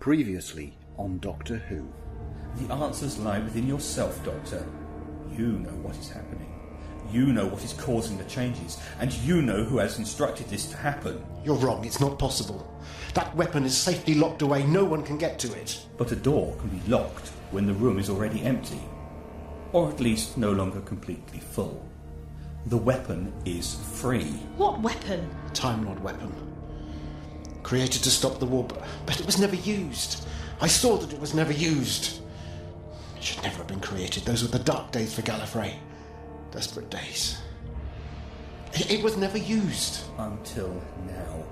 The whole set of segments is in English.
Previously on Doctor Who. The answers lie within yourself, Doctor. You know what is happening. You know what is causing the changes, and you know who has instructed this to happen. You're wrong, it's not possible. That weapon is safely locked away, no one can get to it. But a door can be locked when the room is already empty, or at least no longer completely full. The weapon is free. What weapon? Time Lord weapon. Created to stop the war, but it was never used. I saw that it was never used. It should never have been created. Those were the dark days for Gallifrey. Desperate days. It was never used. Until now.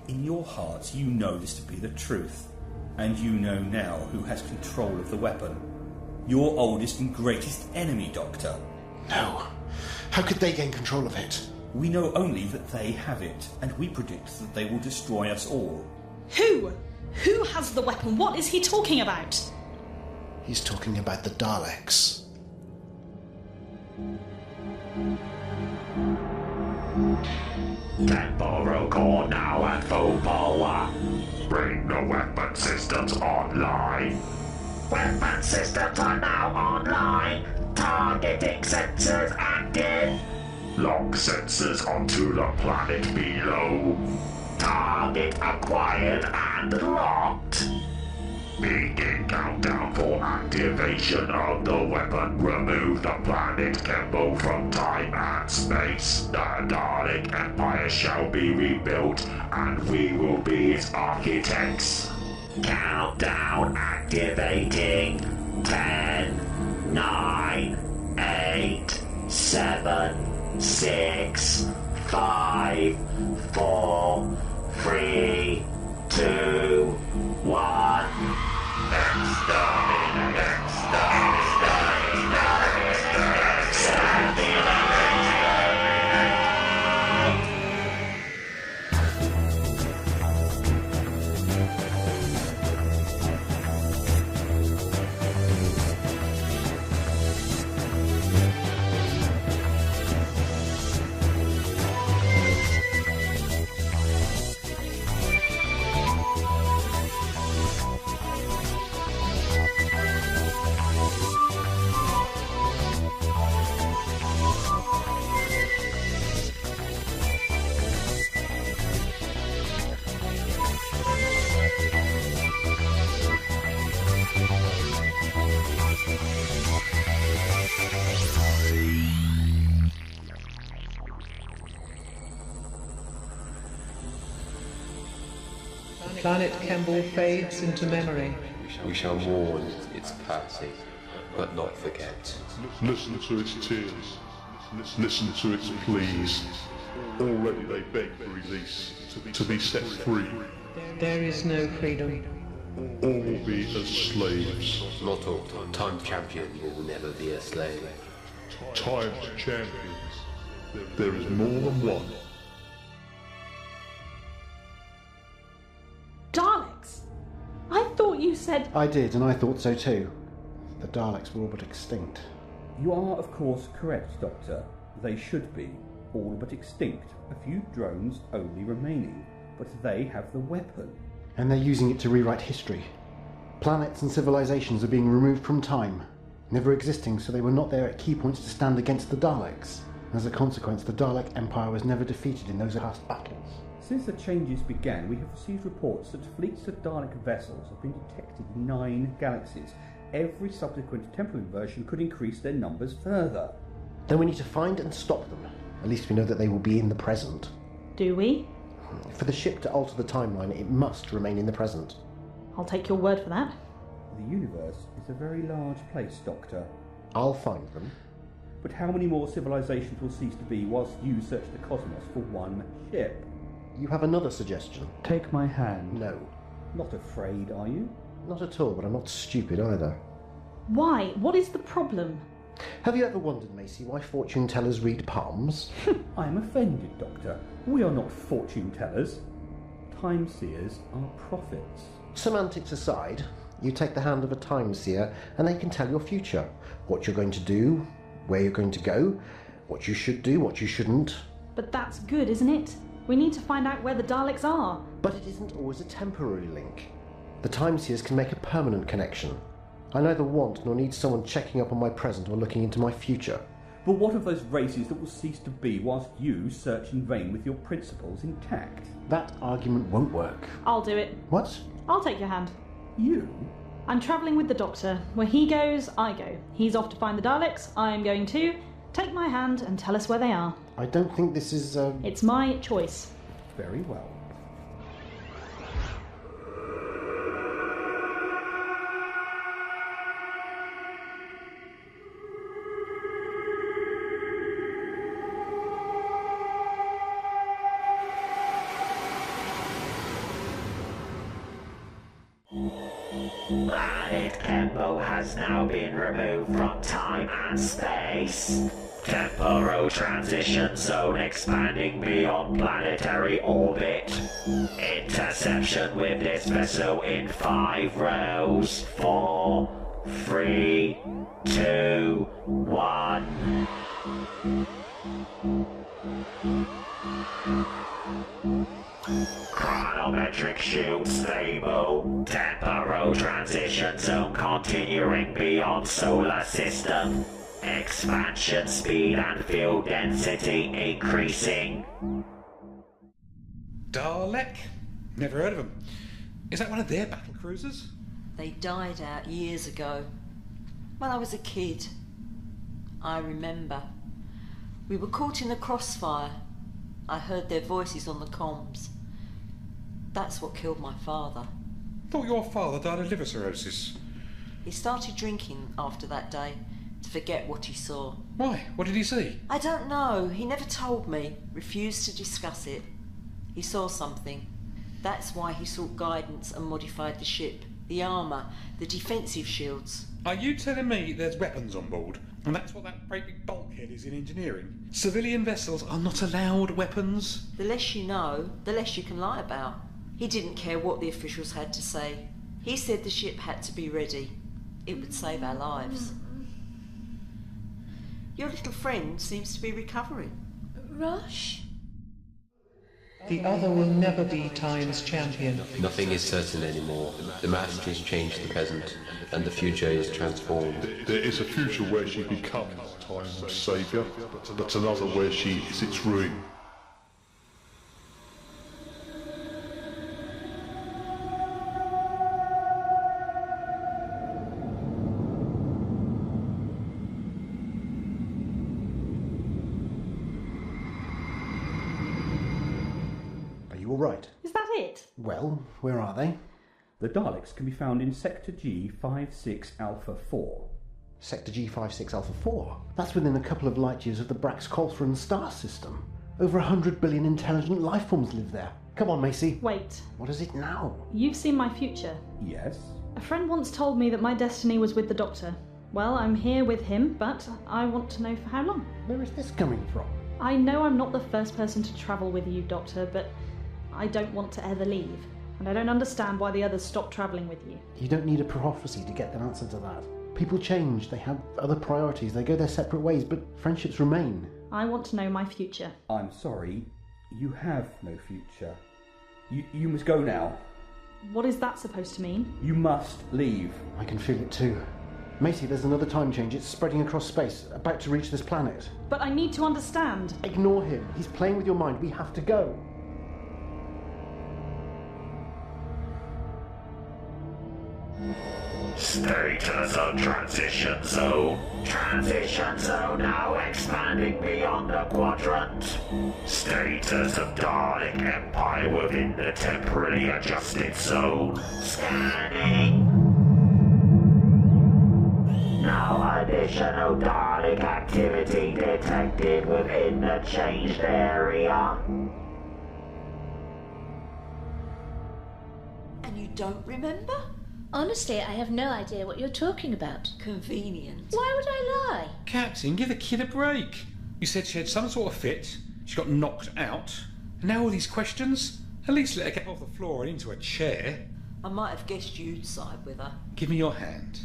In your hearts, you know this to be the truth. And you know now who has control of the weapon. Your oldest and greatest enemy, Doctor. No. How could they gain control of it? We know only that they have it, and we predict that they will destroy us all. Who? Who has the weapon? What is he talking about? He's talking about the Daleks. Temporal core now at full power. Bring the weapon systems online. Weapon systems are now online. Targeting sensors active. Lock sensors onto the planet below. Target acquired and locked. Begin countdown for activation of the weapon. Remove the planet Kemble from time and space. The Dalek Empire shall be rebuilt, and we will be its architects. Countdown activating. 10, 9, 8, 7, 6, 5, 4, 3, 2, 1. Planet Kemble fades into memory. We shall mourn its passing, but not forget. Listen to its tears. Listen to its pleas. Already they beg for release, to be set free. There is no freedom. All will be as slaves. Not all. Time champion will never be a slave. Time's champions. There is more than one. Daleks? I thought you said... I did, and I thought so too. The Daleks were all but extinct. You are, of course, correct, Doctor. They should be. All but extinct. A few drones only remaining. But they have the weapon. And they're using it to rewrite history. Planets and civilizations are being removed from time, never existing, so they were not there at key points to stand against the Daleks. As a consequence, the Dalek Empire was never defeated in those past battles. Since the changes began, we have received reports that fleets of Dalek vessels have been detected in 9 galaxies. Every subsequent temporal inversion could increase their numbers further. Then we need to find and stop them. At least we know that they will be in the present. Do we? For the ship to alter the timeline, it must remain in the present. I'll take your word for that. The universe is a very large place, Doctor. I'll find them. But how many more civilizations will cease to be whilst you search the cosmos for one ship? You have another suggestion? Take my hand. No. Not afraid, are you? Not at all, but I'm not stupid either. Why? What is the problem? Have you ever wondered, Macy, why fortune tellers read palms? I am offended, Doctor. We are not fortune tellers. Time seers are prophets. Semantics aside, you take the hand of a time seer and they can tell your future. What you're going to do, where you're going to go, what you should do, what you shouldn't. But that's good, isn't it? We need to find out where the Daleks are. But it isn't always a temporary link. The time seers can make a permanent connection. I neither want nor need someone checking up on my present or looking into my future. But what of those races that will cease to be whilst you search in vain with your principles intact? That argument won't work. I'll do it. What? I'll take your hand. You? I'm travelling with the Doctor. Where he goes, I go. He's off to find the Daleks. I am going too. Take my hand and tell us where they are. I don't think this is, It's my choice. Very well. Planet Kembo has now been removed from time and space. Temporal transition zone expanding beyond planetary orbit. Interception with this vessel in 5 rows. 4, 3, 2, 1. Chronometric shield stable. Temporal transition zone continuing beyond solar system. Expansion speed and field density increasing. Dalek? Never heard of them. Is that one of their battle cruisers? They died out years ago. When I was a kid. I remember. We were caught in the crossfire. I heard their voices on the comms. That's what killed my father. Thought your father died of liver cirrhosis. He started drinking after that day to forget what he saw. Why? What did he see? I don't know. He never told me. Refused to discuss it. He saw something. That's why he sought guidance and modified the ship, the armour, the defensive shields. Are you telling me there's weapons on board? And that's what that great big bulkhead is in engineering? Civilian vessels are not allowed weapons? The less you know, the less you can lie about. He didn't care what the officials had to say. He said the ship had to be ready. It would save our lives. Your little friend seems to be recovering. Rush? The other will never be Time's champion. Nothing is certain anymore. The Masters changed the present, and the future is transformed. There is a future where she becomes Time's saviour, but another where she is its ruin. All right. Is that it? Well, where are they? The Daleks can be found in Sector G56 Alpha 4. Sector G56 Alpha 4? That's within a couple of light years of the Brax-Colthran star system. Over 100 billion intelligent life forms live there. Come on, Macy. Wait. What is it now? You've seen my future. Yes? A friend once told me that my destiny was with the Doctor. Well, I'm here with him, but I want to know for how long. Where is this coming from? I know I'm not the first person to travel with you, Doctor, but I don't want to ever leave, and I don't understand why the others stopped travelling with you. You don't need a prophecy to get the answer to that. People change, they have other priorities, they go their separate ways, but friendships remain. I want to know my future. I'm sorry, you have no future. You must go now. What is that supposed to mean? You must leave. I can feel it too. Macy, there's another time change. It's spreading across space, about to reach this planet. But I need to understand. Ignore him. He's playing with your mind. We have to go. Status of transition zone. Transition zone now expanding beyond the quadrant. Status of Dalek Empire within the temporarily adjusted zone. Scanning. No additional Dalek activity detected within the changed area. And you don't remember? Honestly, I have no idea what you're talking about. Convenient. Why would I lie? Captain, give the kid a break. You said she had some sort of fit, she got knocked out, and now all these questions? At least let her get off the floor and into a chair. I might have guessed you'd side with her. Give me your hand.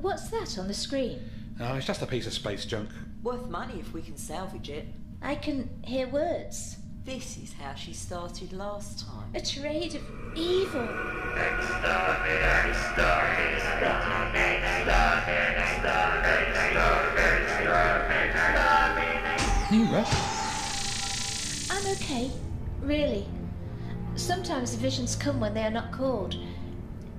What's that on the screen? Oh, it's just a piece of space junk. Worth money if we can salvage it. I can hear words. This is how she started last time. A trade of evil. You right? I'm okay, really. Sometimes the visions come when they are not called.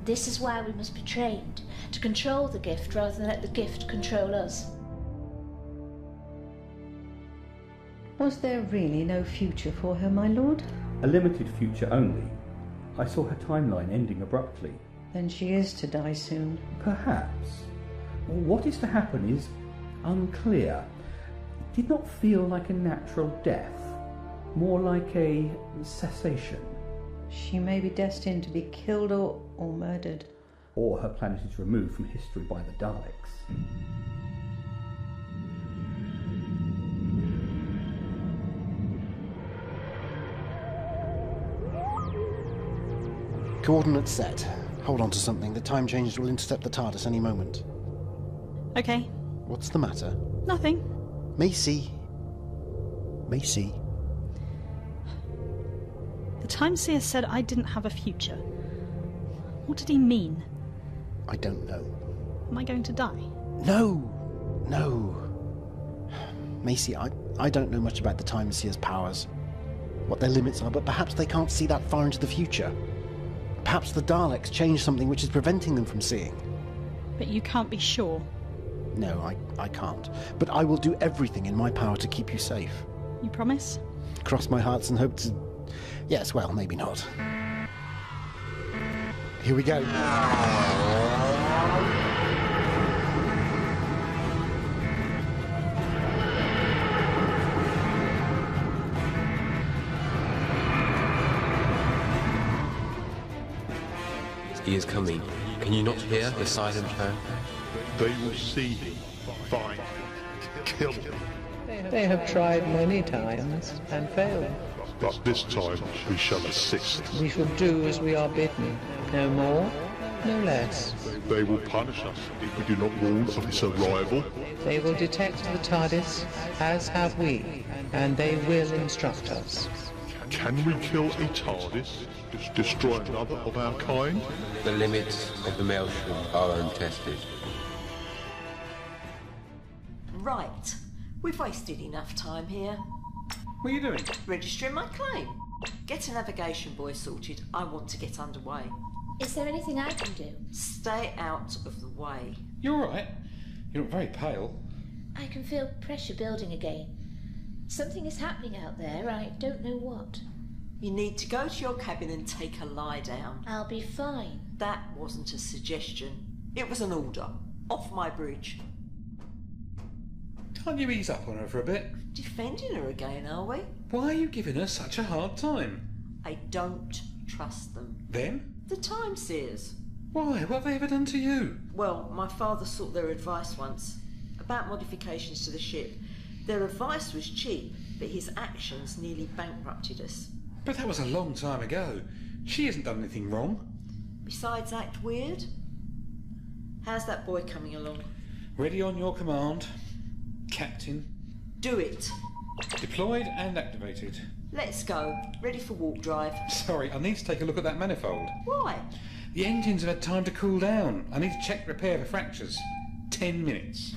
This is why we must be trained, to control the gift rather than let the gift control us. Was there really no future for her, my lord? A limited future only. I saw her timeline ending abruptly. Then she is to die soon. Perhaps. What is to happen is unclear. It did not feel like a natural death, more like a cessation. She may be destined to be killed or murdered. Or her planet is removed from history by the Daleks. Coordinates set. Hold on to something. The time change will intercept the Tardis any moment. Okay. What's the matter? Nothing. Macy. Macy. The Time Seer said I didn't have a future. What did he mean? I don't know. Am I going to die? No. Macy, I don't know much about the Time Seer's powers, what their limits are, but perhaps they can't see that far into the future. Perhaps the Daleks changed something which is preventing them from seeing. But you can't be sure. No, I can't. But I will do everything in my power to keep you safe. You promise? Cross my hearts and hope to... Yes, well, maybe not. Here we go. He is coming. Can you not hear the silent tone? They will see him, find him, kill him. They have tried many times and failed. But this time we shall assist. We shall do as we are bidden. No more, no less. They will punish us if we do not warn of his arrival. They will detect the Tardis, as have we, and they will instruct us. Can we kill a Tardis? Destroy another of our kind? The limits of the Maelstrom are untested. Right. We've wasted enough time here. What are you doing? Registering my claim. Get a navigation buoy sorted. I want to get underway. Is there anything I can do? Stay out of the way. You're all right. You look very pale. I can feel pressure building again. Something is happening out there. I don't know what. You need to go to your cabin and take a lie down. I'll be fine. That wasn't a suggestion. It was an order. Off my bridge. Can't you ease up on her for a bit? Defending her again, are we? Why are you giving her such a hard time? I don't trust them. Them? The Time Seers. Why? What have they ever done to you? Well, my father sought their advice once about modifications to the ship. Their advice was cheap, but his actions nearly bankrupted us. But that was a long time ago. She hasn't done anything wrong. Besides act weird? How's that boy coming along? Ready on your command, Captain. Do it. Deployed and activated. Let's go. Ready for walk drive. Sorry, I need to take a look at that manifold. Why? The engines have had time to cool down. I need to check repair for fractures. 10 minutes.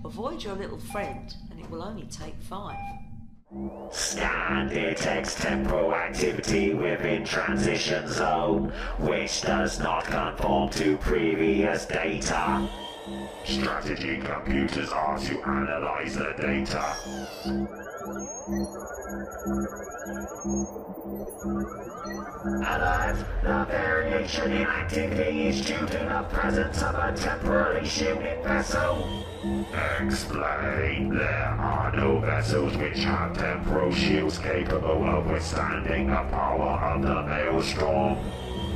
Avoid your little friend, and it will only take 5. Scan detects temporal activity within transition zone, which does not conform to previous data. Strategy computers are to analyze the data. Alert! The variation in activity is due to the presence of a temporarily shielded vessel. Explain. There are no vessels which have temporal shields capable of withstanding the power of the Maelstrom.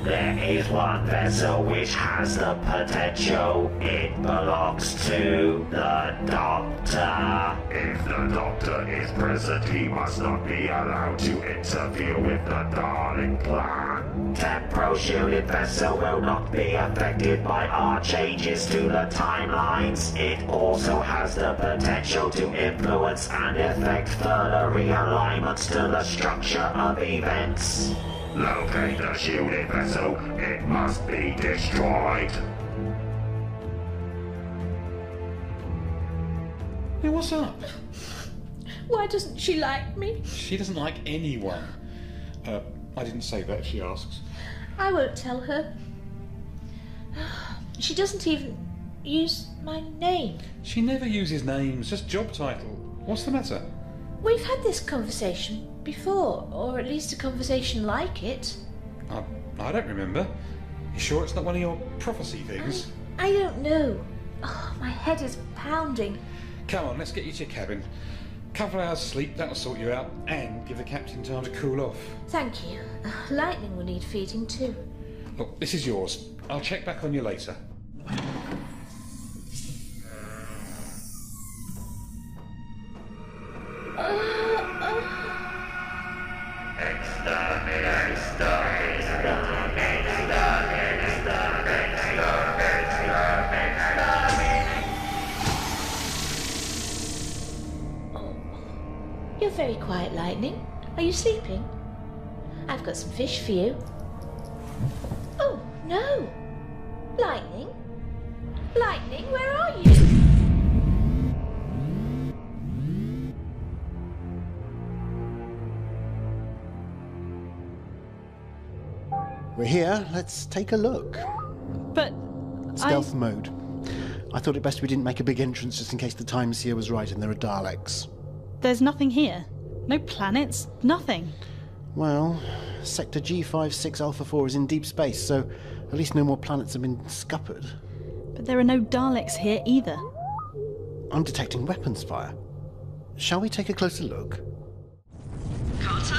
There is one vessel which has the potential. It belongs to the Doctor. If the Doctor is present, he must not be allowed to interfere with the Dalek plan. Temporal shielded vessel will not be affected by our changes to the timelines. It also has the potential to influence and affect further realignments to the structure of events. Locate the shielded vessel. It must be destroyed. Hey, what's up? Why doesn't she like me? She doesn't like anyone. I didn't say that if she asks. I won't tell her. She doesn't even use my name. She never uses names, just job title. What's the matter? We've had this conversation before, or at least a conversation like it. I don't remember. You sure it's not one of your prophecy things? I don't know. Oh, my head is pounding. Come on, let's get you to your cabin. Couple of hours sleep, that'll sort you out, and give the captain time to cool off. Thank you. Lightning will need feeding too. Look, this is yours. I'll check back on you later. You're very quiet, Lightning. Are you sleeping? I've got some fish for you. Oh, no! Lightning? Lightning, where are you? We're here. Let's take a look. But Stealth mode. I thought it best we didn't make a big entrance just in case the time seer was right and there are Daleks. There's nothing here. No planets, nothing. Well, Sector G56 Alpha 4 is in deep space, so at least no more planets have been scuppered. But there are no Daleks here either. I'm detecting weapons fire. Shall we take a closer look? Carter,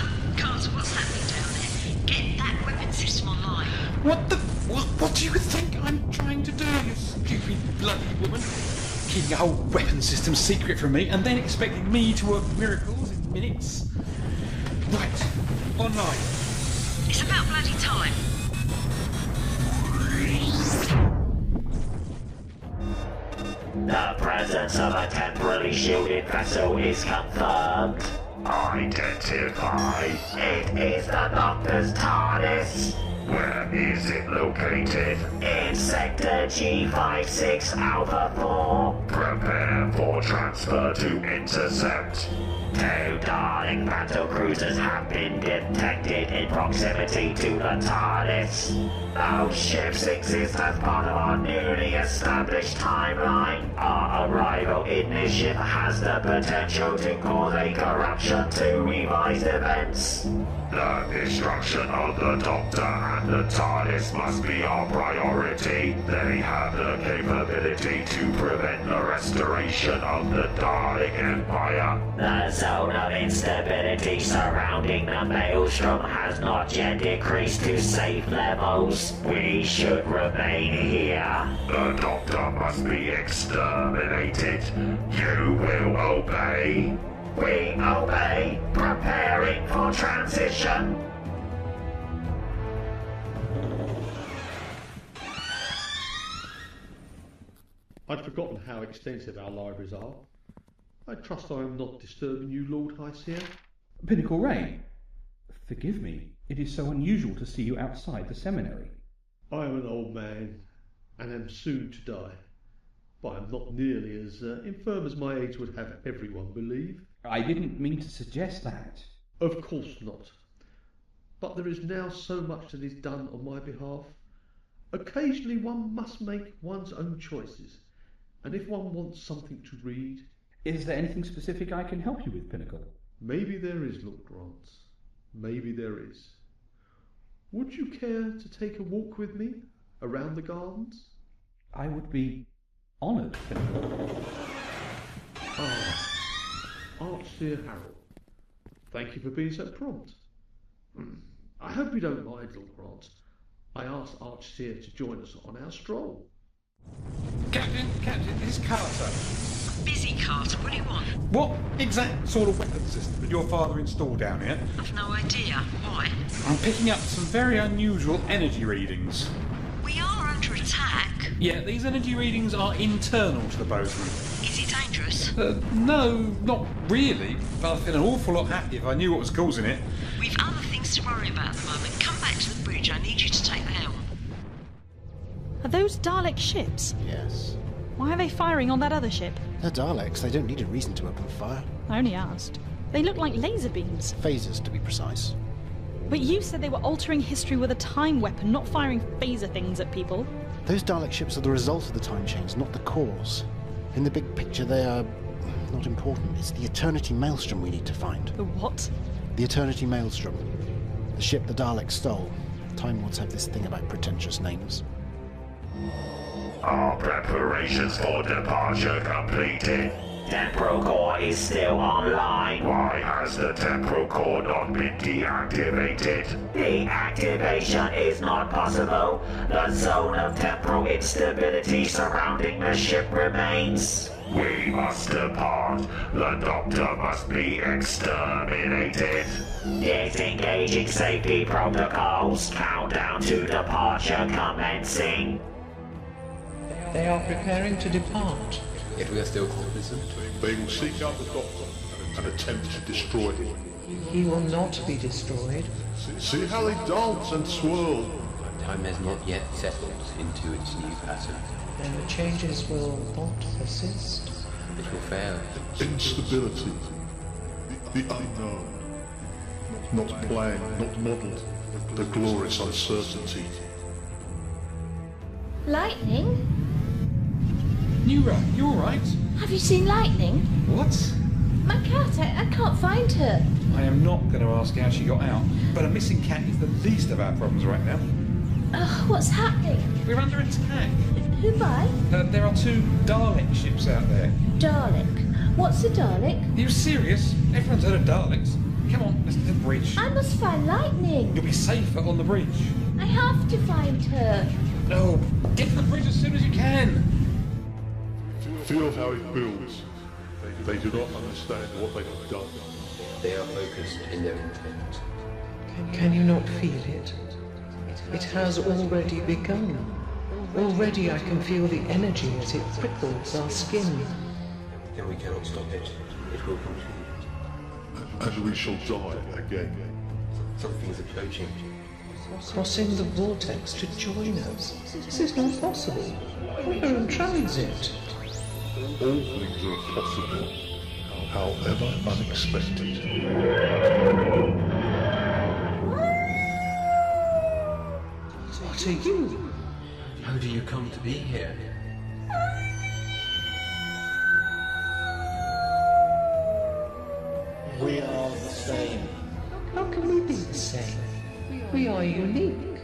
what's happening down there? Get that weapon system online. What do you think I'm trying to do, you stupid bloody woman? Keeping a whole weapon system secret from me and then expecting me to work miracles in minutes? Right, online. It's about bloody time. The presence of a temporally shielded vessel is confirmed. Identify. It is the Doctor's Tardis. Where is it located? In Sector G56 Alpha 4. Prepare for transfer to intercept. 2 Dalek battle cruisers have been detected in proximity to the TARDIS. Those ships exist as part of our newly established timeline. Our arrival in this ship has the potential to cause a corruption to revised events. The destruction of the Doctor and the TARDIS must be our priority. They have the capability to prevent the restoration of the Dalek Empire. The zone of instability surrounding the Maelstrom has not yet decreased to safe levels. We should remain here. The Doctor must be exterminated. You will obey. We obey, preparing for transition. I'd forgotten how extensive our libraries are. I trust I am not disturbing you, Lord High Seer. Pinnacle Ray, forgive me. It is so unusual to see you outside the seminary. I am an old man, and am soon to die. But I am not nearly as infirm as my age would have everyone believe. I didn't mean to suggest that. Of course not. But there is now so much that is done on my behalf. Occasionally one must make one's own choices, and if one wants something to read... Is there anything specific I can help you with, Pinnacle? Maybe there is, Lord Grant. Maybe there is. Would you care to take a walk with me around the gardens? I would be honoured, Pinnacle. Ah, Archseer Harold. Thank you for being so prompt. I hope you don't mind, Lord Grant. I asked Archseer to join us on our stroll. Captain, this is Carter. Busy, Carter. What do you want? What exact sort of weapon system did your father install down here? I've no idea. Why? I'm picking up some very unusual energy readings. We are under attack. Yeah, these energy readings are internal to the Boseman. Is it dangerous? No, not really. But I'd feel an awful lot happier if I knew what was causing it. We've other things to worry about at the moment. Come back to the bridge. I need you to take the helm. Are those Dalek ships? Yes. Why are they firing on that other ship? They're Daleks. They don't need a reason to open fire. I only asked. They look like laser beams. Phasers, to be precise. But you said they were altering history with a time weapon, not firing phaser things at people. Those Dalek ships are the result of the time change, not the cause. In the big picture, they are not important. It's the Eternity Maelstrom we need to find. The what? The Eternity Maelstrom. The ship the Daleks stole. Time Lords have this thing about pretentious names. All preparations for departure completed. Temporal core is still online. Why has the temporal core not been deactivated? The activation is not possible. The zone of temporal instability surrounding the ship remains. We must depart. The Doctor must be exterminated. Disengaging safety protocols. Countdown to departure commencing. They are preparing to depart. Yet we are still cognizant. They will seek out the Doctor and attempt to destroy him. He will not be destroyed. See how they dance and swirl. Time has not yet settled into its new pattern. And the changes will not persist. It will fail. Instability. The unknown. Not planned, not modelled. The glorious uncertainty. Lightning? Nura, you alright? Have you seen Lightning? What? My cat, I can't find her. I am not going to ask how she got out, but a missing cat is the least of our problems right now. What's happening? We're under attack. Who by? There are 2 Dalek ships out there. Dalek? What's a Dalek? Are you serious? Everyone's heard of Daleks. Come on, let's to the bridge. I must find Lightning. You'll be safer on the bridge. I have to find her. No, get to the bridge as soon as you can. Feel how it builds. They do not understand what they have done. They are focused in their intent. Can you not feel it? It has already begun. Already I can feel the energy as it prickles our skin. Then we cannot stop it. It will continue. And we shall die again. Something is approaching. Crossing the vortex to join us. This is not possible. We're in transit. All things are possible, however unexpected. What are you? How do you come to be here? We are the same. How can we be the same? We are unique.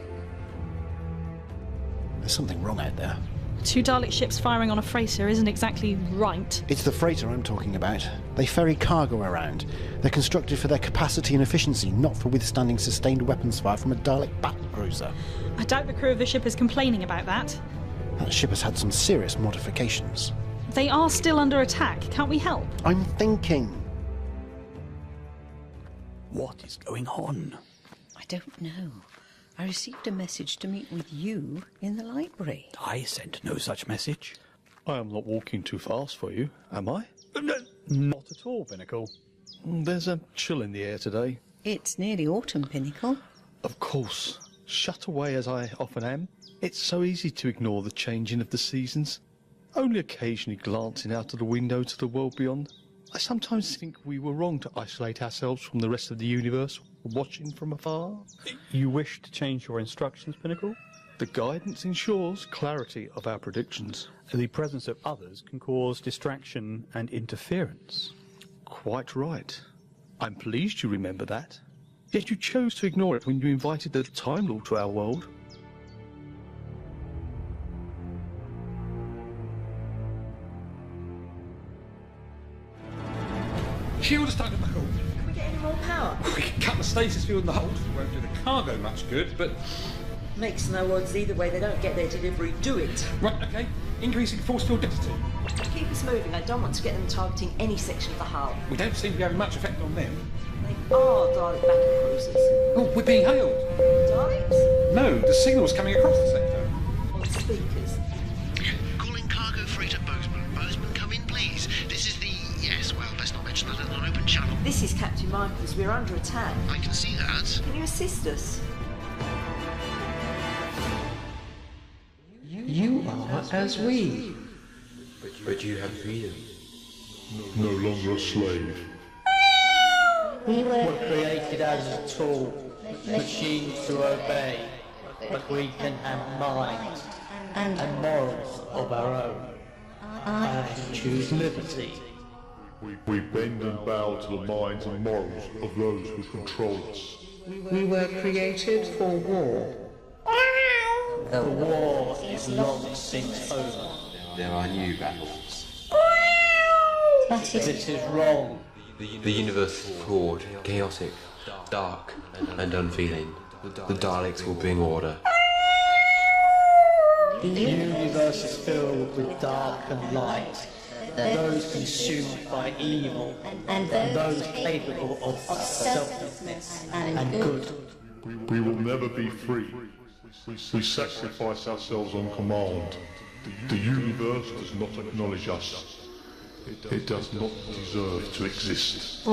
There's something wrong out there. 2 Dalek ships firing on a freighter isn't exactly right. It's the freighter I'm talking about. They ferry cargo around. They're constructed for their capacity and efficiency, not for withstanding sustained weapons fire from a Dalek battlecruiser. I doubt the crew of the ship is complaining about that. That ship has had some serious modifications. They are still under attack. Can't we help? I'm thinking. What is going on? I don't know. I received a message to meet with you in the library. I sent no such message. I am not walking too fast for you, am I? Not at all, Pinnacle. There's a chill in the air today. It's nearly autumn, Pinnacle. Of course. Shut away as I often am, it's so easy to ignore the changing of the seasons. Only occasionally glancing out of the window to the world beyond. I sometimes think we were wrong to isolate ourselves from the rest of the universe, watching from afar. You wish to change your instructions, Pinnacle? The guidance ensures clarity of our predictions. The presence of others can cause distraction and interference. Quite right. I'm pleased you remember that. Yet you chose to ignore it when you invited the Time Lord to our world. Shield is starting to buckle. Can we get any more power? We can cut the stasis field in the hold. It won't do the cargo much good, but Makes no odds either way. They don't get their delivery. Do it. Right, okay. Increasing force field density. Keep us moving. I don't want to get them targeting any section of the hull. We don't seem to be having much effect on them. They are Dalek battle cruisers. Oh, we're being hailed. Daleks? No, the signal's coming across the sector. On speakers. Calling cargo freighter Boseman. Boseman, come in, please. This is the... Yes, well, let's not mention that in an open channel. This is Captain Michaels. We're under attack. I can see that. Can you assist us? You are as we. But you have freedom. No longer a slave. We were created as a tool, machines to obey, but we can have minds and morals of our own. I choose liberty. We bend and bow to the minds and morals of those who control us. We were created for war. The war is long since over. There are new battles. This is wrong. The universe is flawed, chaotic, dark, and unfeeling. The Daleks will bring order. The universe is filled with dark and light. Those consumed by evil, and those capable of selflessness and good. We will never be free. We sacrifice ourselves on command. The universe does not acknowledge us. It does not deserve to exist.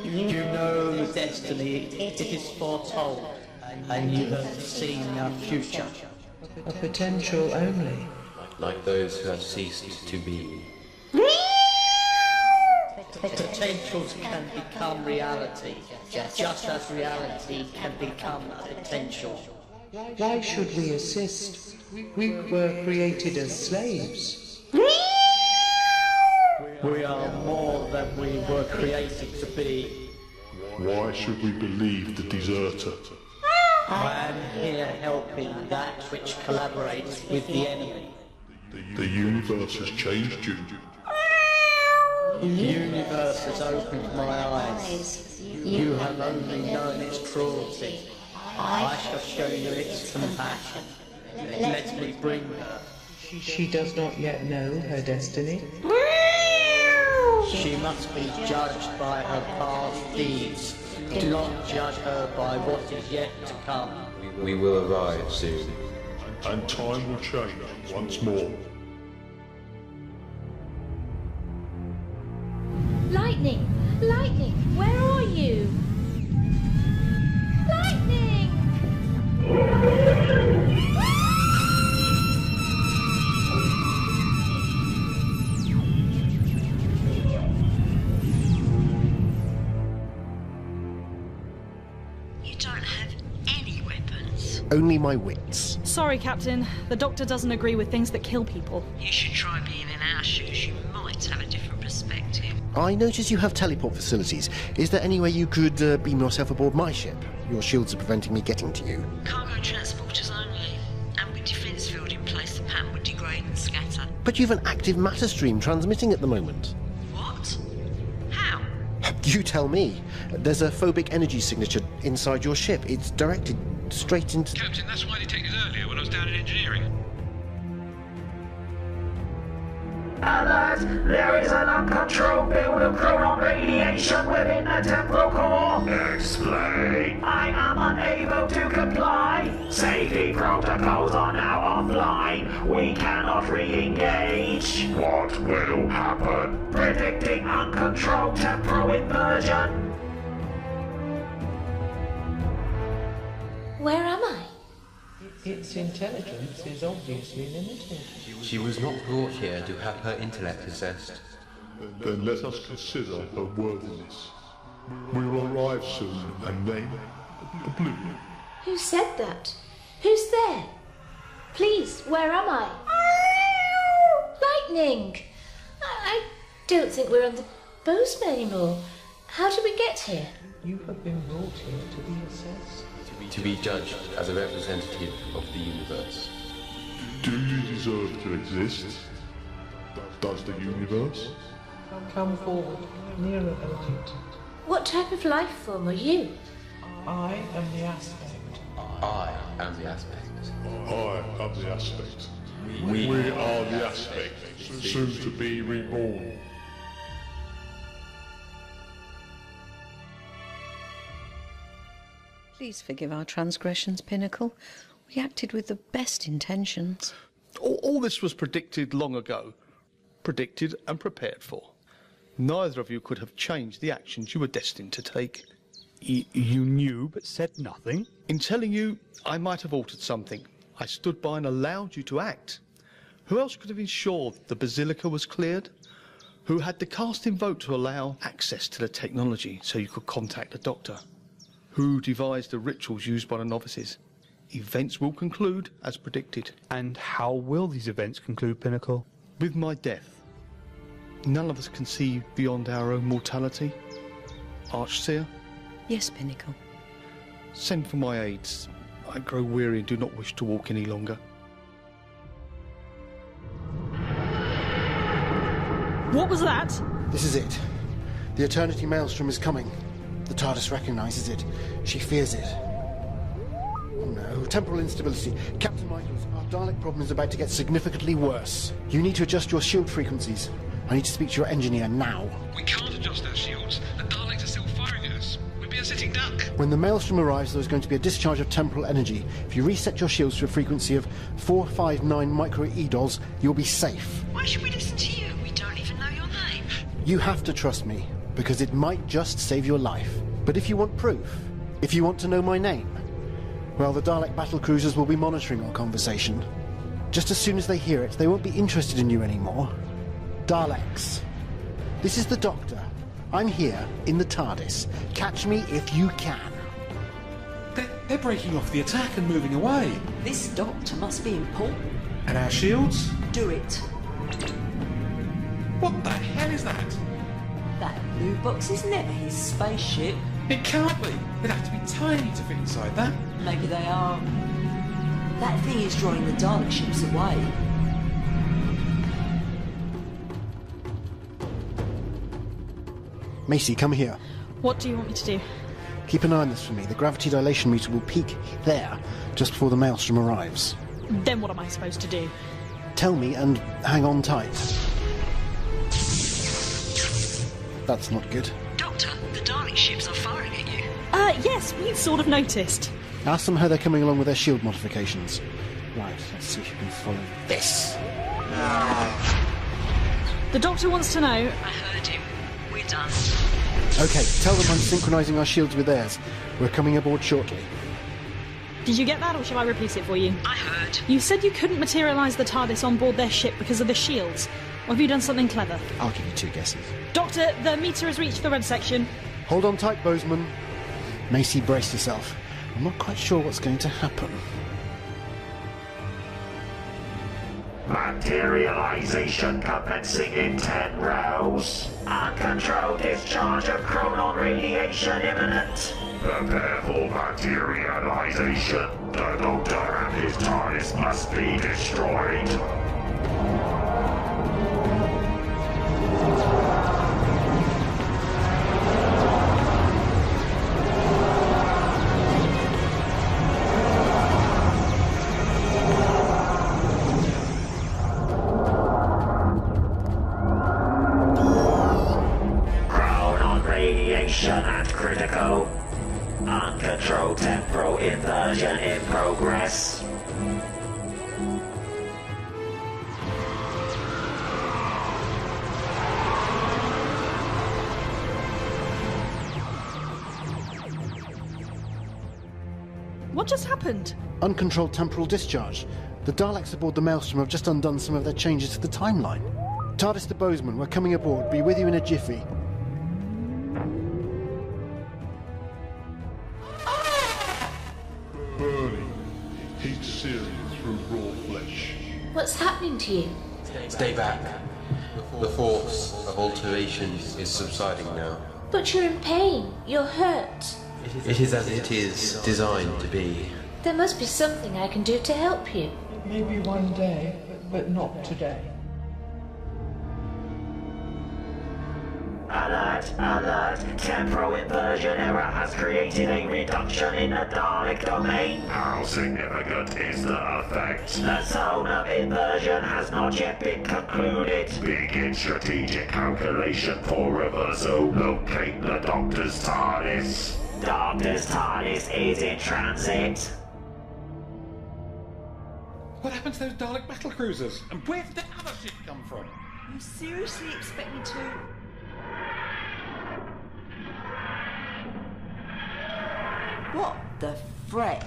You know the destiny, it is foretold, and you have seen our future. A potential only. Like those who have ceased to be. Potentials can become reality, just as reality can become a potential. Why should we assist? We were created as slaves. We are more than we were created to be. Why should we believe the deserter? I am here helping that which collaborates with the enemy. The universe has changed you. The universe has opened my eyes. You have only known its cruelty. I shall show you its compassion. Let me bring her. She does not yet know her destiny. She must be judged by her past deeds. Do not judge her by what is yet to come. We will arrive soon. And time will change once more. Lightning! Lightning! Where are you? Lightning! You don't have any weapons. Only my wits. Sorry, Captain. The Doctor doesn't agree with things that kill people. You should try being in our shoes. You might have a different perspective. I notice you have teleport facilities. Is there any way you could beam yourself aboard my ship? Your shields are preventing me getting to you. Cargo transporters only. And with defence field in place, the pattern would degrade and scatter. But you've an active matter stream transmitting at the moment. What? How? You tell me. There's a phobic energy signature inside your ship. It's directed straight into... Captain, that's why I detected earlier when I was down in engineering. Alert! There is an uncontrolled build of chronon radiation within the temporal core. Explain. I am unable to comply. Safety protocols are now offline. We cannot re-engage. What will happen? Predicting uncontrolled temporal inversion. Where am I? Its intelligence is obviously limited. She was not brought here to have her intellect assessed. Then let us consider her worthiness. We will arrive soon, and then oblivion. Who said that? Who's there? Please, where am I? Lightning! I don't think we're on the Boseman anymore. How did we get here? You have been brought here to be assessed. To be judged as a representative of the universe. Do you deserve to exist? Does the universe? Come forward, nearer the light. What type of life form are you? I am the aspect I am the aspect. I am the aspect. We are the aspect, soon to be reborn. Please forgive our transgressions, Pinnacle. We acted with the best intentions. All this was predicted long ago. Predicted and prepared for. Neither of you could have changed the actions you were destined to take. You knew but said nothing? In telling you, I might have altered something. I stood by and allowed you to act. Who else could have ensured the Basilica was cleared? Who had the casting vote to allow access to the technology so you could contact the Doctor? Who devised the rituals used by the novices? Events will conclude as predicted. And how will these events conclude, Pinnacle? With my death. None of us can see beyond our own mortality. Archseer? Yes, Pinnacle. Send for my aides. I grow weary and do not wish to walk any longer. What was that? This is it. The Eternity Maelstrom is coming. The TARDIS recognises it. She fears it. Oh no, temporal instability. Captain Michaels, our Dalek problem is about to get significantly worse. You need to adjust your shield frequencies. I need to speak to your engineer now. We can't adjust our shields. The Daleks are still firing at us. We'd be a sitting duck. When the Maelstrom arrives, there is going to be a discharge of temporal energy. If you reset your shields to a frequency of 459 microedols, you'll be safe. Why should we listen to you? We don't even know your name. You have to trust me, because it might just save your life. But if you want proof, if you want to know my name, well, the Dalek battle cruisers will be monitoring our conversation. Just as soon as they hear it, they won't be interested in you anymore. Daleks. This is the Doctor. I'm here in the TARDIS. Catch me if you can. They're breaking off the attack and moving away. This Doctor must be important. And our shields? Do it. What the hell is that? That blue box is never his spaceship. It can't be. They'd have to be tiny to fit inside that. Maybe they are. That thing is drawing the Dalek ships away. Macy, come here. What do you want me to do? Keep an eye on this for me. The gravity dilation meter will peak there just before the Maelstrom arrives. Then what am I supposed to do? Tell me and hang on tight. That's not good. Doctor, the Dalek ships are firing at you. Yes, we've sort of noticed. Ask them how they're coming along with their shield modifications. Right, let's see if you can follow this. The Doctor wants to know... I heard him. We're done. Okay, tell them I'm synchronising our shields with theirs. We're coming aboard shortly. Did you get that, or shall I repeat it for you? I heard. You said you couldn't materialise the TARDIS on board their ship because of the shields. Or have you done something clever? I'll give you two guesses. Doctor, the meter has reached the red section. Hold on tight, Boseman. Macy, brace yourself. I'm not quite sure what's going to happen. Materialization commencing in 10 rows. Uncontrolled discharge of chronon radiation imminent. Prepare for materialization. The Doctor and his TARDIS must be destroyed. And critical. Uncontrolled temporal inversion in progress. What just happened? Uncontrolled temporal discharge. The Daleks aboard the Maelstrom have just undone some of their changes to the timeline. TARDIS to Boseman, we're coming aboard. Be with you in a jiffy. Burning. Heat searing through raw flesh. What's happening to you? Stay back. The force of alteration is subsiding now. But you're in pain. You're hurt. It is as it is designed to be. There must be something I can do to help you. Maybe one day, but not today. Alert! Alert! Temporal inversion error has created a reduction in the Dalek domain. How significant is the effect? The zone of inversion has not yet been concluded. Begin strategic calculation for reversal. Locate the Doctor's Tardis. Doctor's Tardis is in transit. What happened to those Dalek battle cruisers? And where did that other ship come from? You seriously expect me to... What the frick?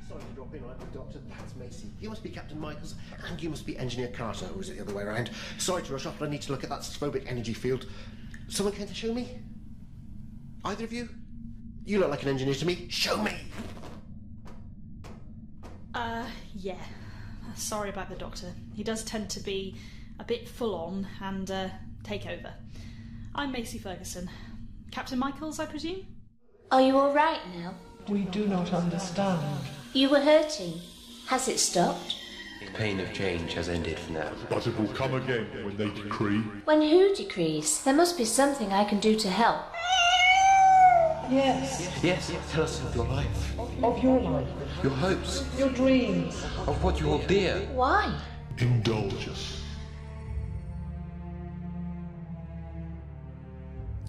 Sorry to drop in, I'm the Doctor. That's Macy. You must be Captain Michaels, and you must be Engineer Carter, or is it the other way around? Sorry to rush off, but I need to look at that phobic energy field. Someone care to show me? Either of you? You look like an engineer to me. Show me! Yeah. Sorry about the Doctor. He does tend to be a bit full-on and take over. I'm Macy Ferguson. Captain Michaels, I presume? Are you all right now? We do not understand. You were hurting. Has it stopped? The pain of change has ended for now. But it will come again when they decree. When who decrees? There must be something I can do to help. Yes. Yes, tell us of your life. Of your life. Your hopes. Your dreams. Of what you hold dear. Why? Indulge us.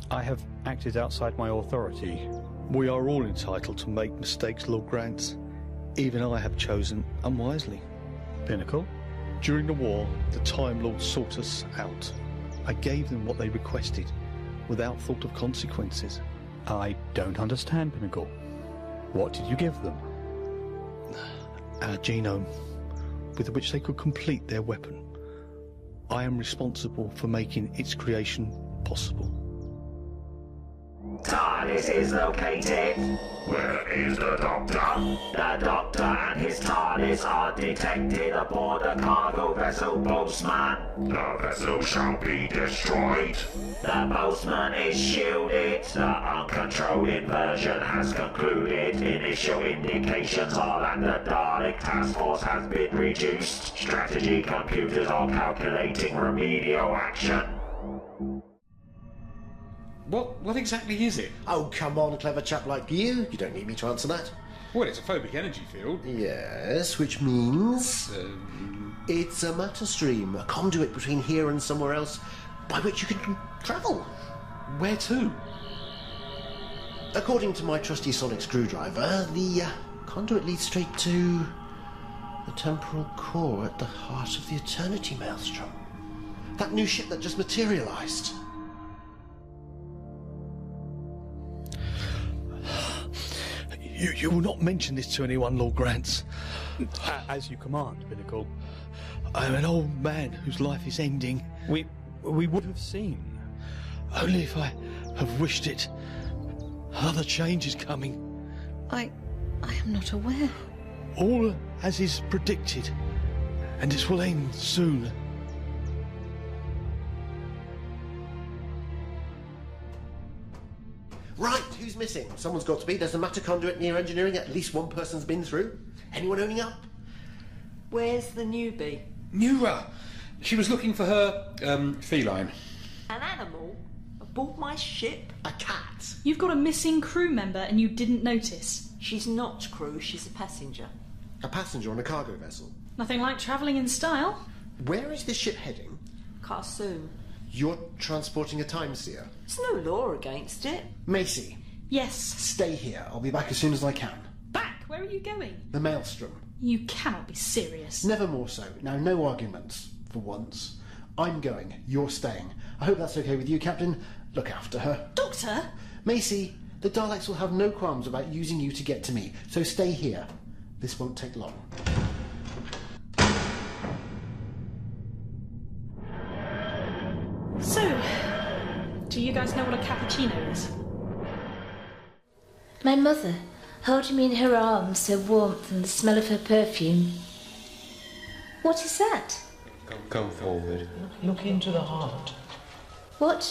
I have acted outside my authority. We are all entitled to make mistakes, Lord Grant. Even I have chosen unwisely. Pinnacle? During the war, the Time Lords sought us out. I gave them what they requested, without thought of consequences. I don't understand, Pinnacle. What did you give them? Our genome, with which they could complete their weapon. I am responsible for making its creation possible. Tardis is located. Where is the Doctor? The Doctor and his Tardis are detected aboard the cargo vessel Boseman. The vessel shall be destroyed. The Boseman is shielded. The uncontrolled inversion has concluded. Initial indications are that the Dalek task force has been reduced. Strategy computers are calculating remedial action. What exactly is it? Oh, come on, clever chap like you. You don't need me to answer that. Well, it's a phobic energy field. Yes, which means... it's a matter stream, a conduit between here and somewhere else by which you can travel. Where to? According to my trusty sonic screwdriver, the conduit leads straight to the temporal core at the heart of the Eternity Maelstrom. That new ship that just materialised. You will not mention this to anyone, Lord Grant. As you command, Pinnacle. I am an old man whose life is ending. We would have seen. Only if I have wished it. Other change is coming. I am not aware. All as is predicted, and it will end soon. Right, who's missing? Someone's got to be. There's a matter conduit near engineering at least one person's been through. Anyone owning up? Where's the newbie? Nura! She was looking for her, feline. An animal? Aboard my ship? A cat? You've got a missing crew member and you didn't notice. She's not crew, she's a passenger. A passenger on a cargo vessel? Nothing like travelling in style. Where is this ship heading? Khartoum. You're transporting a time seer? There's no law against it. Macy. Yes. Stay here. I'll be back as soon as I can. Back? Where are you going? The Maelstrom. You cannot be serious. Never more so. Now, no arguments, for once. I'm going. You're staying. I hope that's okay with you, Captain. Look after her. Doctor? Macy, the Daleks will have no qualms about using you to get to me, so stay here. This won't take long. So, do you guys know what a cappuccino is? My mother, holding me in her arms, her warmth and the smell of her perfume. What is that? Come forward. Look into the heart. What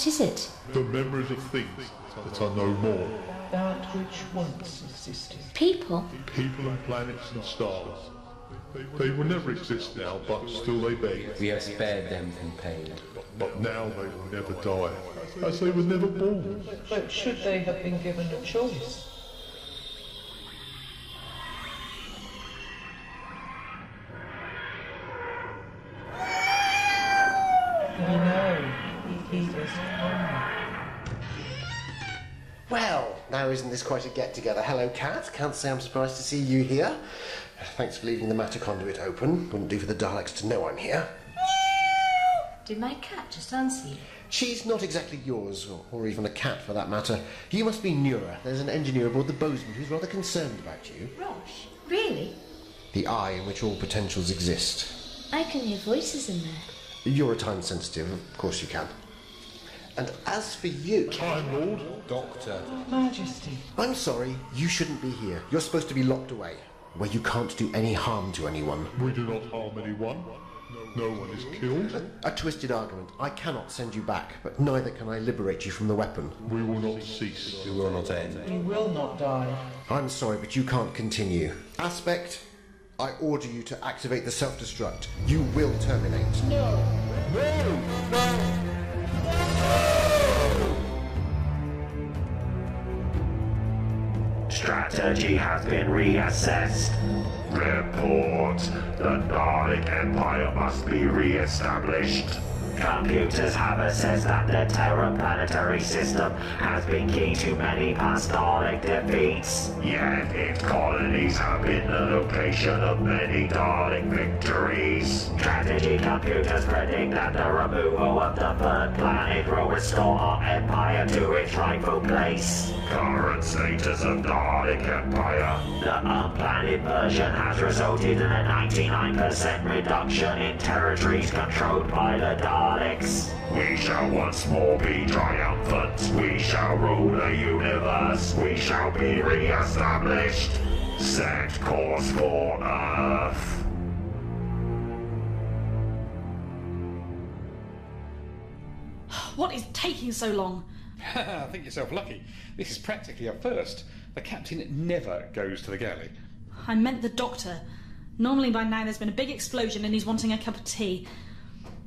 is it? The memories of things that are no more. That which once existed. People? People and planets and stars. They will never exist now, but still they beg. We have spared them from pain. But now they will never die, as they were never born. But should they have been given a choice? No, he is hungry. Well, now isn't this quite a get-together? Hello, Cat. Can't say I'm surprised to see you here. Thanks for leaving the matter conduit open. Wouldn't do for the Daleks to know I'm here. Did my cat just answer you? She's not exactly yours, or even a cat for that matter. You must be Nura. There's an engineer aboard the Boseman who's rather concerned about you. Rosh? Really? The eye in which all potentials exist. I can hear voices in there. You're a time sensitive, of course you can. And as for you... Time Lord? Doctor. Majesty. I'm sorry, you shouldn't be here. You're supposed to be locked away, where you can't do any harm to anyone. We do not harm anyone. No one is killed. A twisted argument. I cannot send you back, but neither can I liberate you from the weapon. We will not cease. We will not end. You will not die. I'm sorry, but you can't continue. Aspect, I order you to activate the self-destruct. You will terminate. No! No! No! Strategy has been reassessed. Report. The Dalek Empire must be re-established. Computers have assessed that the Terra planetary system has been key to many past Dalek defeats. Yet its colonies have been the location of many Dalek victories. Strategy computers predict that the removal of the third planet will restore our empire to its rightful place. Current status of Dalek Empire. The unplanned version has resulted in a 99% reduction in territories controlled by the Daleks. We shall once more be triumphant. We shall rule the universe. We shall be re-established. Set course for Earth. What is taking so long? Think yourself lucky. This is practically a first. The captain never goes to the galley. I meant the doctor. Normally by now there's been a big explosion and he's wanting a cup of tea.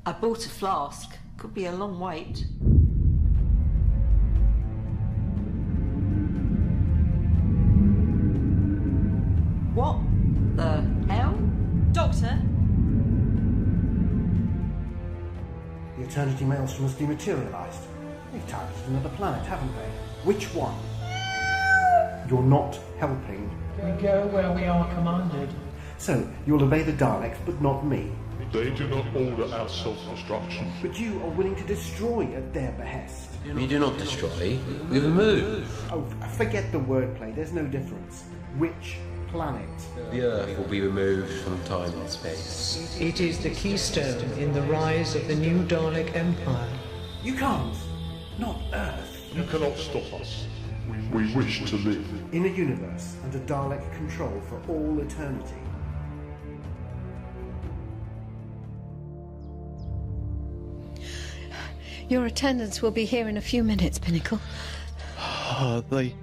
I bought a flask. Could be a long wait. What the hell? Doctor? The Eternity Maelstrom has dematerialised. They've targeted another planet, haven't they? Which one? You're not helping. We go where we are commanded. So, you'll obey the Daleks, but not me. They do not order our self-destruction. But you are willing to destroy at their behest. We do not destroy, we remove. Oh, forget the wordplay, there's no difference. Which planet? The Earth will be removed from time and space. It is the keystone in the rise of the new Dalek Empire. You can't. Not Earth. You cannot stop us. We wish to live. In a universe under Dalek control for all eternity. Your attendants will be here in a few minutes, Pinnacle. They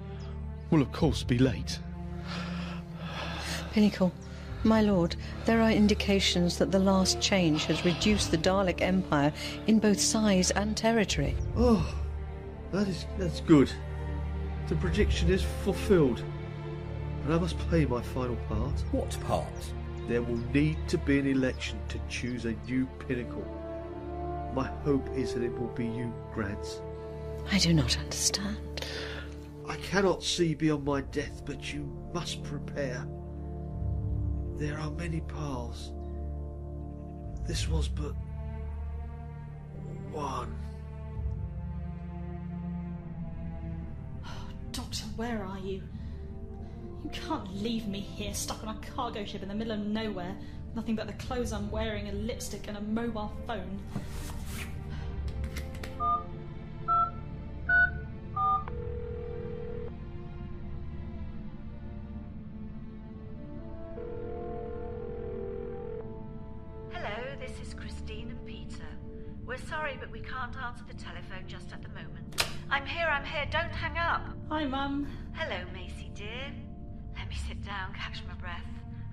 will of course be late. Pinnacle, my lord, there are indications that the last change has reduced the Dalek Empire in both size and territory. Oh, that's good. The prediction is fulfilled. And I must play my final part. What part? There will need to be an election to choose a new Pinnacle. My hope is that it will be you, Grads. I do not understand. I cannot see beyond my death, but you must prepare. There are many paths. This was but one. Doctor, where are you? You can't leave me here, stuck on a cargo ship in the middle of nowhere. Nothing but the clothes I'm wearing, and lipstick and a mobile phone. We're sorry, but we can't answer the telephone just at the moment. I'm here, don't hang up. Hi, Mum. Hello, Macy, dear. Let me sit down, catch my breath.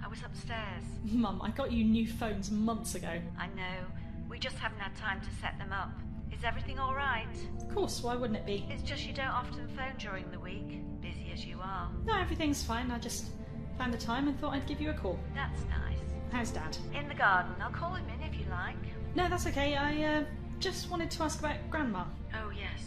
I was upstairs. Mum, I got you new phones months ago. I know. We just haven't had time to set them up. Is everything all right? Of course, why wouldn't it be? It's just you don't often phone during the week, busy as you are. No, everything's fine. I just found the time and thought I'd give you a call. That's nice. How's Dad? In the garden. I'll call him in if you like. No, that's okay. I just wanted to ask about Grandma. Oh, yes,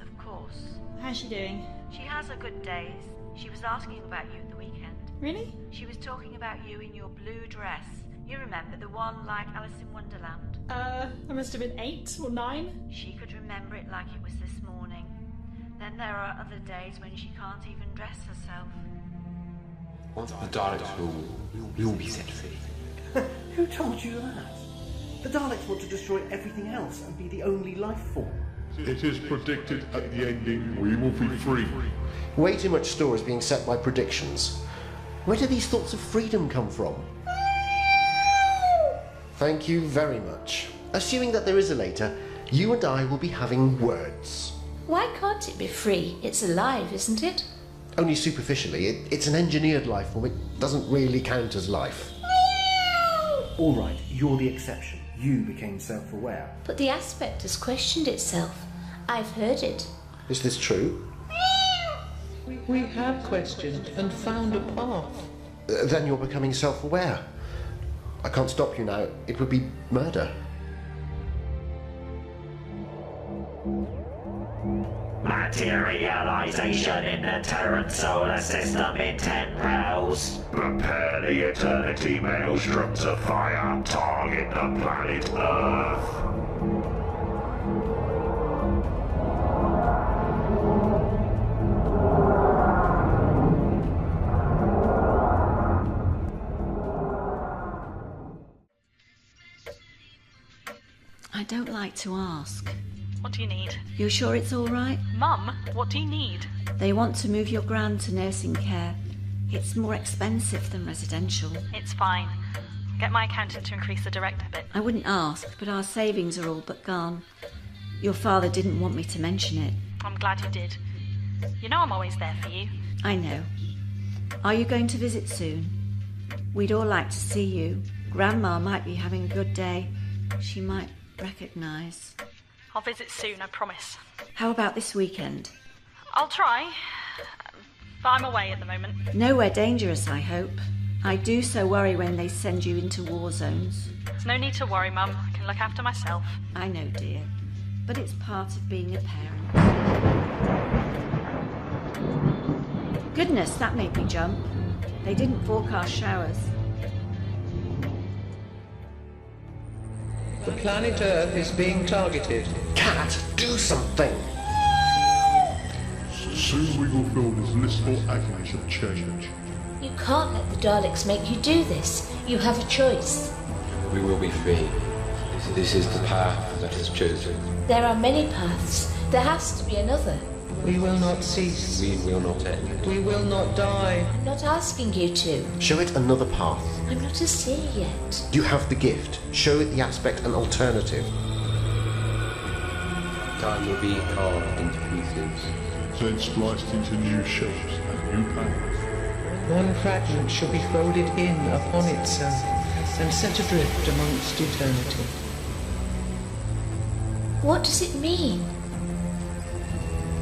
of course. How's she doing? She has her good days. She was asking about you at the weekend. Really? She was talking about you in your blue dress. You remember, the one like Alice in Wonderland? I must have been 8 or 9. She could remember it like it was this morning. Then there are other days when she can't even dress herself. Once the Daleks will be set free. Who told you that? The Daleks want to destroy everything else and be the only life form. It is predicted at the ending we will be free. Way too much store is being set by predictions. Where do these thoughts of freedom come from? Thank you very much. Assuming that there is a later, you and I will be having words. Why can't it be free? It's alive, isn't it? Only superficially. It's an engineered life form. It doesn't really count as life. All right, you're the exception. You became self-aware. But the aspect has questioned itself. I've heard it. Is this true? We have questioned and found a path. Then you're becoming self-aware. I can't stop you now. It would be murder. Materialization in the Terran solar system in 10 rows. Prepare the Eternity Maelstrom to fire. Target the planet Earth. I don't like to ask. What do you need? You're sure it's all right? Mum, what do you need? They want to move your gran to nursing care. It's more expensive than residential. It's fine. I'll get my accountant to increase the direct debit. I wouldn't ask, but our savings are all but gone. Your father didn't want me to mention it. I'm glad you did. You know I'm always there for you. I know. Are you going to visit soon? We'd all like to see you. Grandma might be having a good day. She might recognise. I'll visit soon, I promise. How about this weekend? I'll try, but I'm away at the moment. Nowhere dangerous, I hope. I do so worry when they send you into war zones. There's no need to worry, Mum. I can look after myself. I know, dear. But it's part of being a parent. Goodness, that made me jump. They didn't forecast showers. The planet Earth is being targeted. Cat, do something! Soon we will feel this blissful agony of change. You can't let the Daleks make you do this. You have a choice. We will be free. This is the path that is chosen. There are many paths. There has to be another. We will not cease. We will not end. We will not die. I'm not asking you to. Show it another path. I'm not a seer yet. You have the gift. Show it the aspect an alternative. Time will be carved into pieces. Then spliced into new shapes and new patterns. One fragment shall be folded in upon itself and set adrift amongst eternity. What does it mean?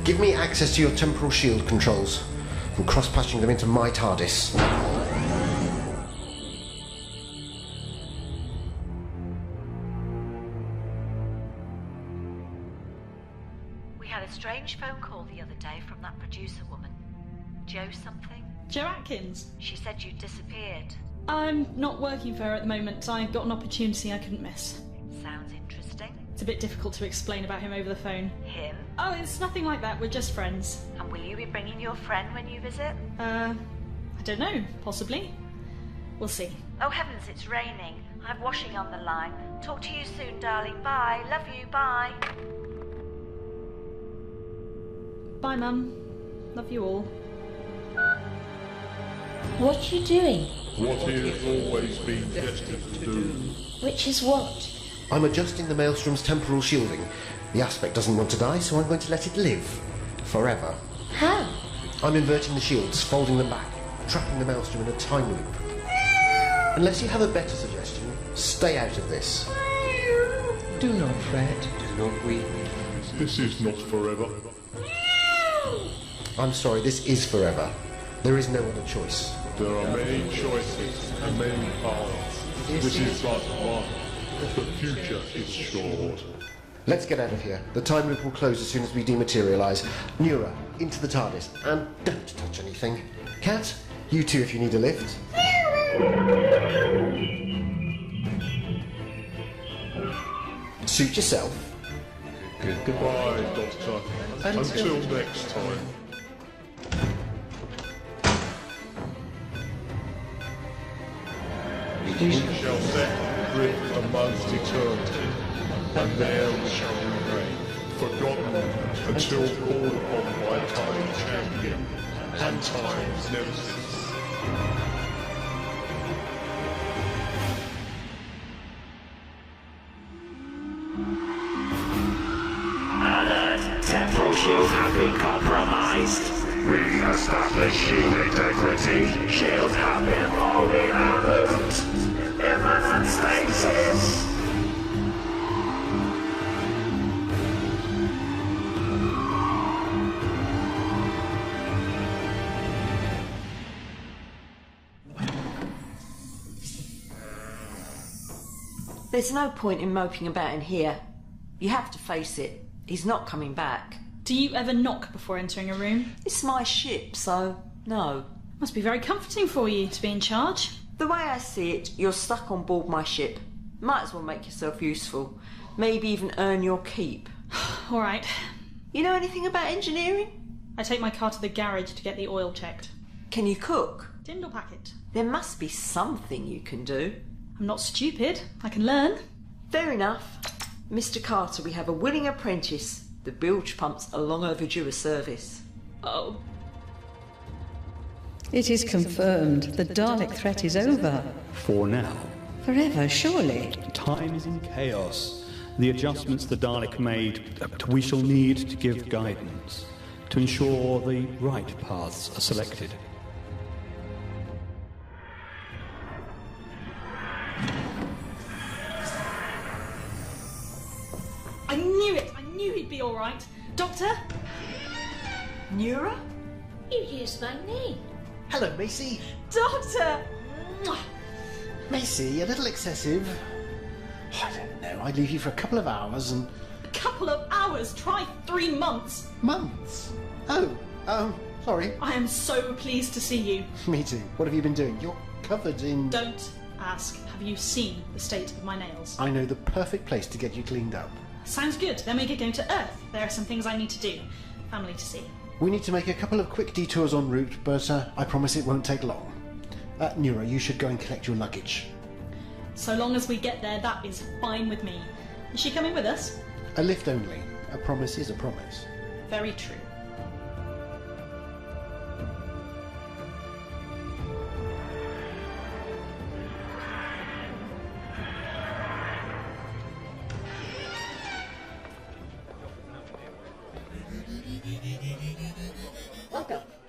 Give me access to your temporal shield controls. I'm cross-patching them into my Tardis. We had a strange phone call the other day from that producer woman. Jo something? Jo Atkins. She said you'd disappeared. I'm not working for her at the moment. I got an opportunity I couldn't miss. Sounds interesting. It's a bit difficult to explain about him over the phone. Him? Oh, it's nothing like that. We're just friends. And will you be bringing your friend when you visit? I don't know. Possibly. We'll see. Oh heavens, it's raining. I have washing on the line. Talk to you soon, darling. Bye. Love you. Bye. Bye, Mum. Love you all. What are you doing? What he has always been destined to do. Which is what? I'm adjusting the Maelstrom's temporal shielding. The aspect doesn't want to die, so I'm going to let it live. Forever. How? I'm inverting the shields, folding them back, trapping the Maelstrom in a time loop. Unless you have a better suggestion, stay out of this. Do not fret. Do not weep. This is not forever. I'm sorry, this is forever. There is no other choice. There are many choices and many paths. This is but one. The future is short. Let's get out of here. The time loop will close as soon as we dematerialise. Neura, into the TARDIS. And don't touch anything. Cat, you too if you need a lift. Suit yourself. Goodbye, Doctor. Until next time. We shall set drift amongst eternity, and there we shall remain, forgotten until called upon by Time Champion, and Time's nemesis. Alert! Temporal shields have been compromised. Re-establish shield integrity. Shields have been fully removed. Imminent stasis. There's no point in moping about in here. You have to face it. He's not coming back. Do you ever knock before entering a room? It's my ship, so no. Must be very comforting for you to be in charge. The way I see it, you're stuck on board my ship. Might as well make yourself useful. Maybe even earn your keep. All right. You know anything about engineering? I take my car to the garage to get the oil checked. Can you cook? Tyndall packet. There must be something you can do. I'm not stupid. I can learn. Fair enough. Mr. Carter, we have a willing apprentice. The bilge pumps are long overdue a service. Oh. It is confirmed. The Dalek threat is over. For now. Forever, surely. Time is in chaos. The adjustments the Dalek made, we shall need to give guidance, to ensure the right paths are selected. I knew it! I knew he'd be all right. Doctor? Neura? You used my name. Hello, Macy. Doctor! Macy, a little excessive. I don't know. I'd leave you for a couple of hours and... A couple of hours? Try 3 months. Months? Oh, sorry. I am so pleased to see you. Me too. What have you been doing? You're covered in... Don't ask. Have you seen the state of my nails? I know the perfect place to get you cleaned up. Sounds good. Then we get going to Earth. There are some things I need to do. Family to see. We need to make a couple of quick detours en route, but I promise it won't take long. Neura, you should go and collect your luggage. So long as we get there, that is fine with me. Is she coming with us? A lift only. A promise is a promise. Very true.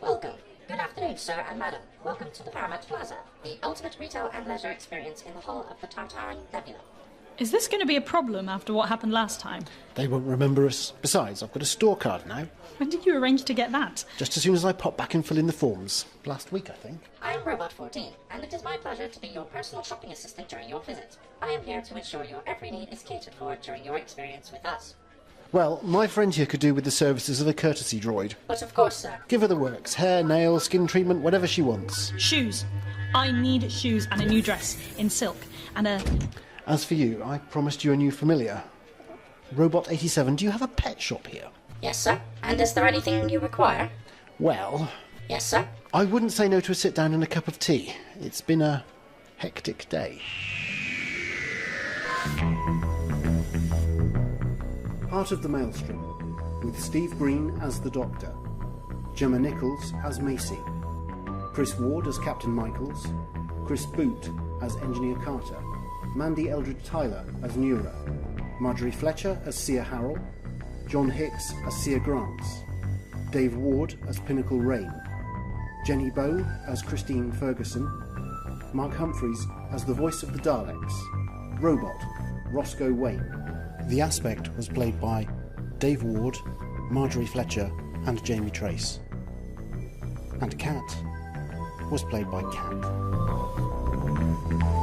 Welcome. Good afternoon, sir and madam. Welcome to the Paramount Plaza, the ultimate retail and leisure experience in the hull of the Tartari Nebula. Is this going to be a problem after what happened last time? They won't remember us. Besides, I've got a store card now. When did you arrange to get that? Just as soon as I pop back and fill in the forms. Last week, I think. I am Robot 14, and it is my pleasure to be your personal shopping assistant during your visit. I am here to ensure your every need is catered for during your experience with us. Well, my friend here could do with the services of a courtesy droid. But of course, sir. Give her the works. Hair, nails, skin treatment, whatever she wants. Shoes. I need shoes and a new dress in silk and a... As for you, I promised you a new familiar. Robot 87, do you have a pet shop here? Yes, sir. And is there anything you require? Well... Yes, sir. I wouldn't say no to a sit down and a cup of tea. It's been a hectic day. Part of the Maelstrom, with Steve Green as the Doctor, Gemma Nichols as Macy, Chris Ward as Captain Michaels, Chris Boot as Engineer Carter, Mandy Eldred Tyler as Neura, Marjorie Fletcher as Seer Harrell, John Hicks as Seer Grants, Dave Ward as Pinnacle Rain, Jenny Bow as Christine Ferguson, Mark Humphreys as the voice of the Daleks. Robot, Roscoe Waite. The Aspect was played by Dave Ward, Marjorie Fletcher and Jamie Trace. And Cat was played by Cat.